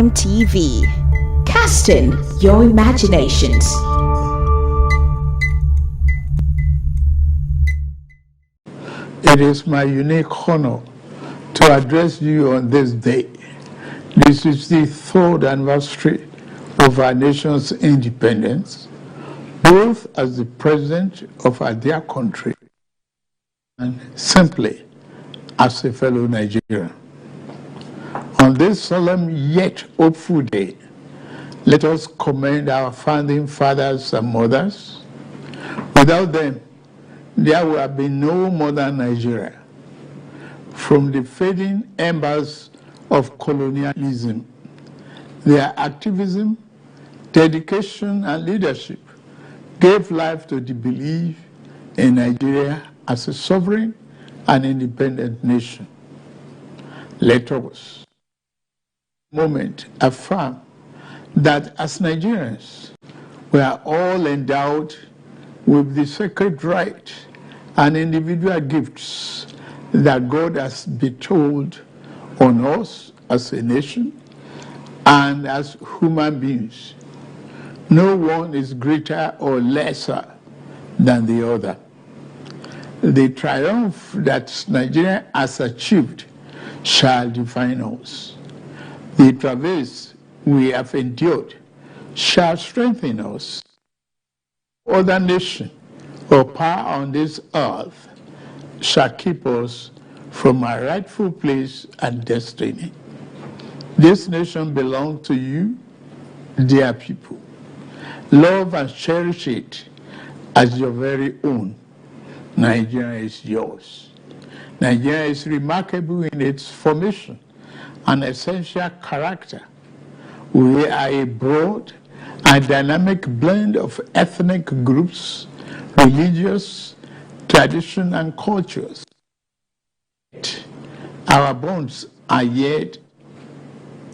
Prime TV, casting your imaginations. It is my unique honor to address you on this day. This is the third anniversary of our nation's independence, both as the president of our dear country and simply as a fellow Nigerian. On this solemn yet hopeful day, let us commend our founding fathers and mothers. Without them, there would have been no modern Nigeria. From the fading embers of colonialism, their activism, dedication, and leadership gave life to the belief in Nigeria as a sovereign and independent nation. Let us, moment, affirm that as Nigerians, we are all endowed with the sacred right and individual gifts that God has bestowed on us as a nation and as human beings. No one is greater or lesser than the other. The triumph that Nigeria has achieved shall define us. The travails we have endured shall strengthen us. Other nation or power on this earth shall keep us from our rightful place and destiny. This nation belongs to you, dear people. Love and cherish it as your very own. Nigeria is yours. Nigeria is remarkable in its formation and essential character. We are a broad and dynamic blend of ethnic groups, religious, tradition, and cultures. Our bonds are yet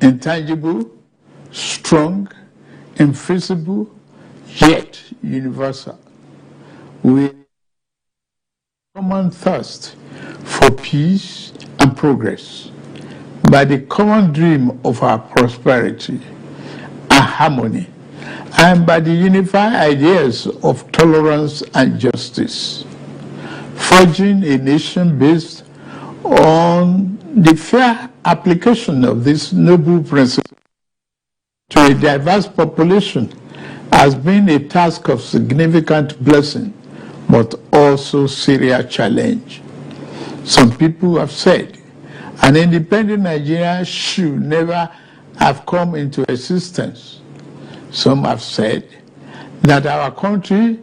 intangible, strong, invisible, yet universal. We have a common thirst for peace and progress, by the common dream of our prosperity and harmony, and by the unified ideas of tolerance and justice, forging a nation based on the fair application of this noble principle to a diverse population has been a task of significant blessing, but also serious challenge. Some people have said an independent Nigeria should never have come into existence. Some have said that our country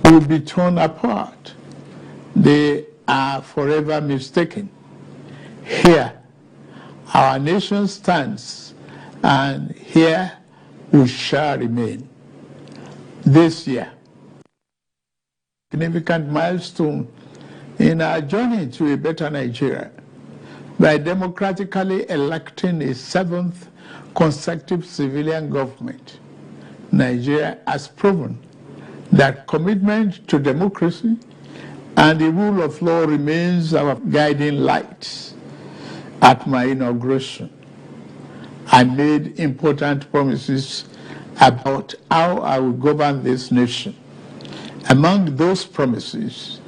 will be torn apart. They are forever mistaken. Here, our nation stands, and here we shall remain. This year, a significant milestone in our journey to a better Nigeria, by democratically electing a seventh consecutive civilian government. Nigeria has proven that commitment to democracy and the rule of law remains our guiding light. At my inauguration, I made important promises about how I will govern this nation. Among those promises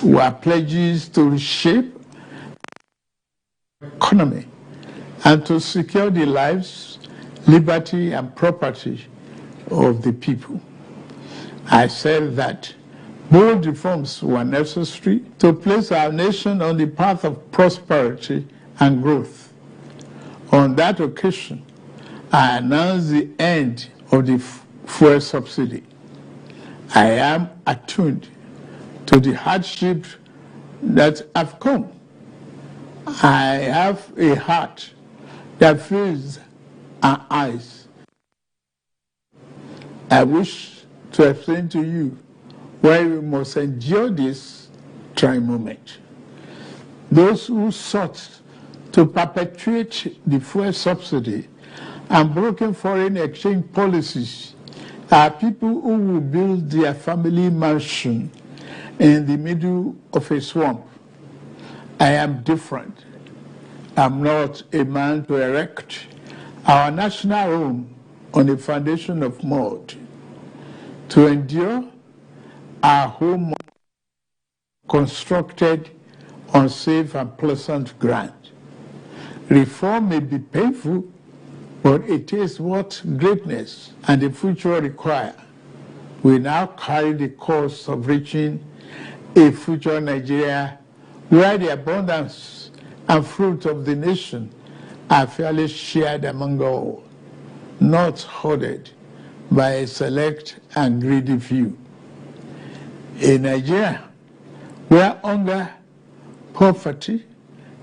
were pledges to reshape economy and to secure the lives, liberty, and property of the people. I said that bold reforms were necessary to place our nation on the path of prosperity and growth. On that occasion, I announced the end of the fuel subsidy. I am attuned to the hardships that have come. I have a heart that feels our eyes. I wish to explain to you why we must endure this trying moment. Those who sought to perpetuate the fuel subsidy and broken foreign exchange policies are people who will build their family mansion in the middle of a swamp. I am different. I'm not a man to erect our national home on a foundation of mud. To endure, our home constructed on safe and pleasant ground. Reform may be painful, but it is what greatness and the future require. We now carry the cost of reaching a future Nigeria where the abundance and fruit of the nation are fairly shared among all, not hoarded by a select and greedy few. A Nigeria where hunger, poverty,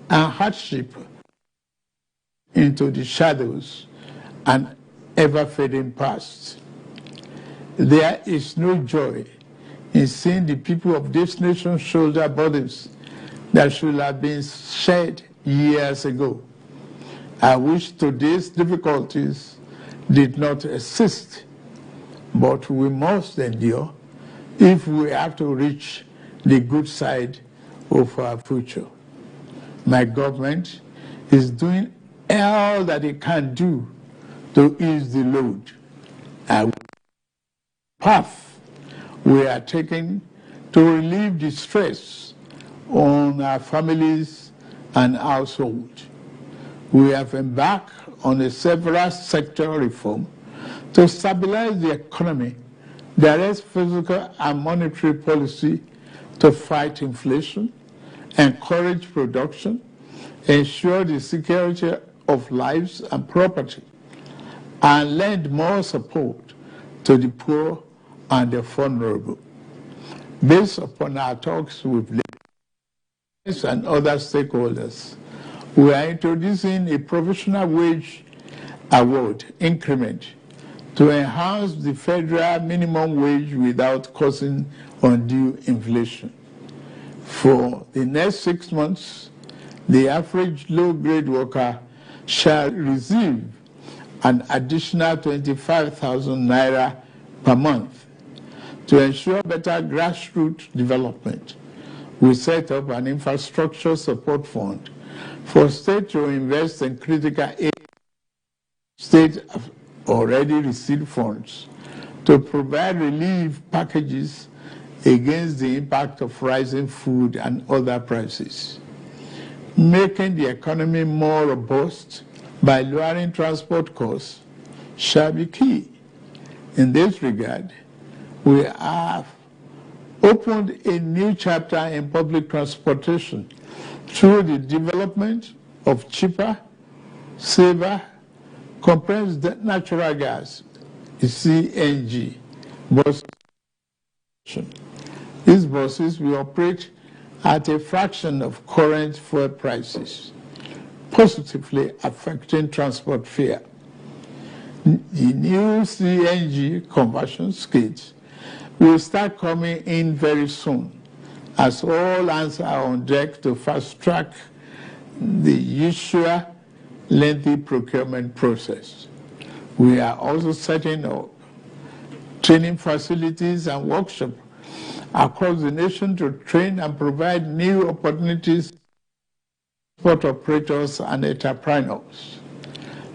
and hardship into the shadows and ever-fading past. There is no joy in seeing the people of this nation shoulder burdens that should have been shared years ago. I wish today's difficulties did not exist, but we must endure if we have to reach the good side of our future. My government is doing all that it can do to ease the load. The path we are taking to relieve the stress on our families and households. We have embarked on a several sector reform to stabilize the economy, direct physical and monetary policy to fight inflation, encourage production, ensure the security of lives and property, and lend more support to the poor and the vulnerable. Based upon our talks with leaders and other stakeholders, we are introducing a provisional wage award increment to enhance the federal minimum wage without causing undue inflation. For the next 6 months, the average low-grade worker shall receive an additional 25,000 naira per month. To ensure better grassroots development, we set up an infrastructure support fund for states to invest in critical areas. States have already received funds to provide relief packages against the impact of rising food and other prices. Making the economy more robust by lowering transport costs shall be key. In this regard, we have opened a new chapter in public transportation through the development of cheaper, safer, compressed natural gas, CNG, buses. These buses will operate at a fraction of current fuel prices, positively affecting transport fare. The new CNG conversion kits will start coming in very soon, as all hands are on deck to fast-track the usual lengthy procurement process. We are also setting up training facilities and workshops across the nation to train and provide new opportunities for operators and entrepreneurs.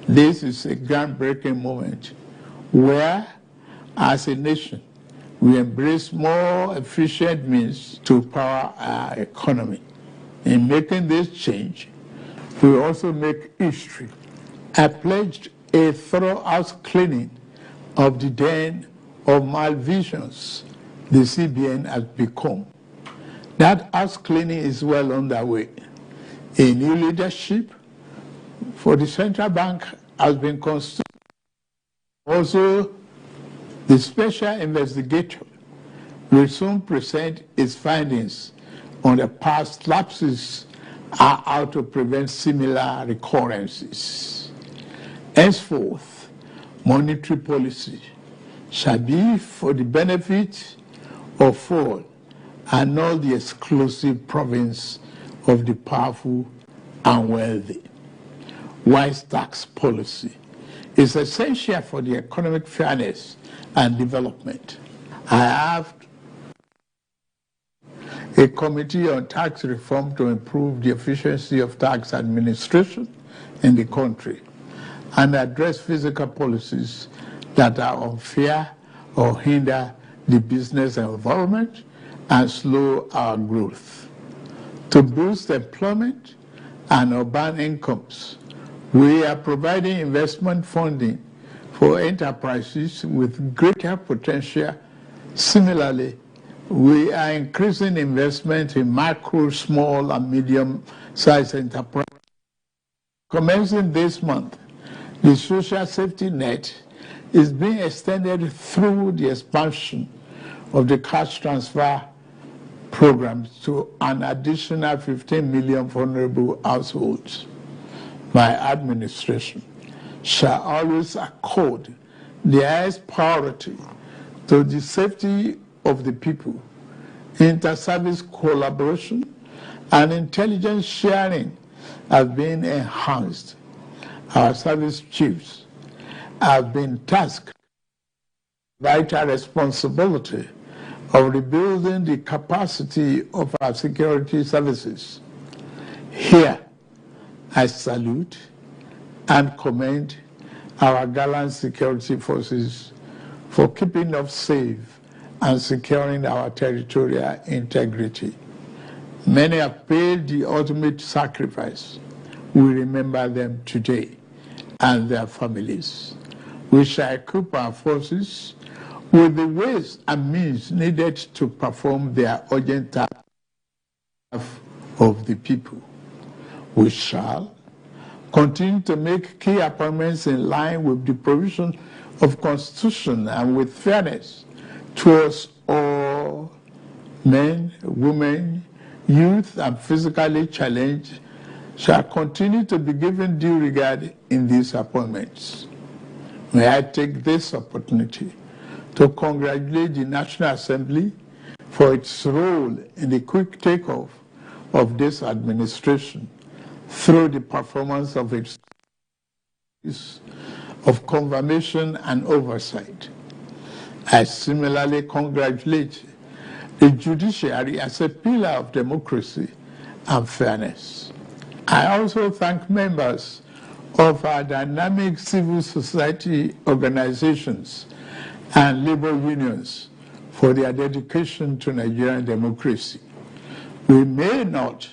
This is a groundbreaking moment where, as a nation, we embrace more efficient means to power our economy. In making this change, we also make history. I pledged a thorough house cleaning of the den of malvisions the CBN has become. That house cleaning is well underway. A new leadership for the central bank has been constituted. Also, the special investigator will soon present its findings on the past lapses and how to prevent similar recurrences. Henceforth, monetary policy shall be for the benefit of all and not the exclusive province of the powerful and wealthy. Wise tax policy is essential for the economic fairness and development. I have a committee on tax reform to improve the efficiency of tax administration in the country. and address physical policies that are unfair or hinder the business environment and slow our growth. To boost employment and urban incomes, we are providing investment funding for enterprises with greater potential. Similarly, we are increasing investment in micro, small, and medium-sized enterprises. Commencing this month, the social safety net is being extended through the expansion of the cash transfer programs to an additional 15 million vulnerable households. My administration shall always accord the highest priority to the safety of the people. Inter-service collaboration and intelligence sharing have been enhanced. Our service chiefs have been tasked with the vital responsibility of rebuilding the capacity of our security services. Here, I salute and commend our gallant security forces for keeping us safe and securing our territorial integrity. Many have paid the ultimate sacrifice. We remember them today and their families. We shall equip our forces with the ways and means needed to perform their urgent task of the people. We shall continue to make key appointments in line with the provision of Constitution and with fairness towards all men, women, youth, and physically challenged shall continue to be given due regard in these appointments. May I take this opportunity to congratulate the National Assembly for its role in the quick takeoff of this administration through the performance of its of confirmation and oversight. I similarly congratulate the judiciary as a pillar of democracy and fairness. I also thank members of our dynamic civil society organizations and labor unions for their dedication to Nigerian democracy. We may not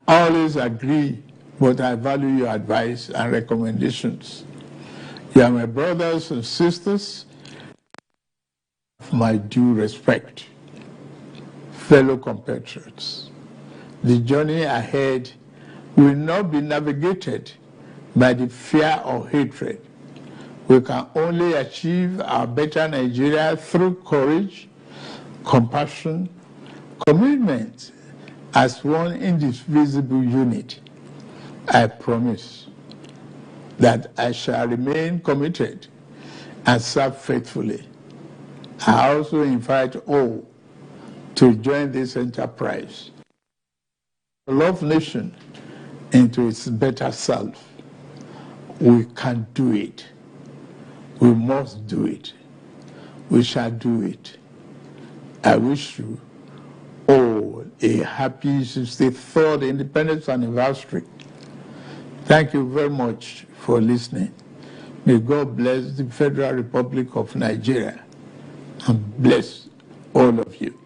always agree, but I value your advice and recommendations. You are my brothers and sisters, my due respect. Fellow compatriots, the journey ahead will not be navigated by the fear or hatred. We can only achieve our better Nigeria through courage, compassion, commitment as one indivisible unit. I promise that I shall remain committed and serve faithfully. I also invite all to join this enterprise to love nation into its better self. We can do it. We must do it. We shall do it. I wish you all a happy 63rd Independence Anniversary. Thank you very much for listening. May God bless the Federal Republic of Nigeria and bless all of you.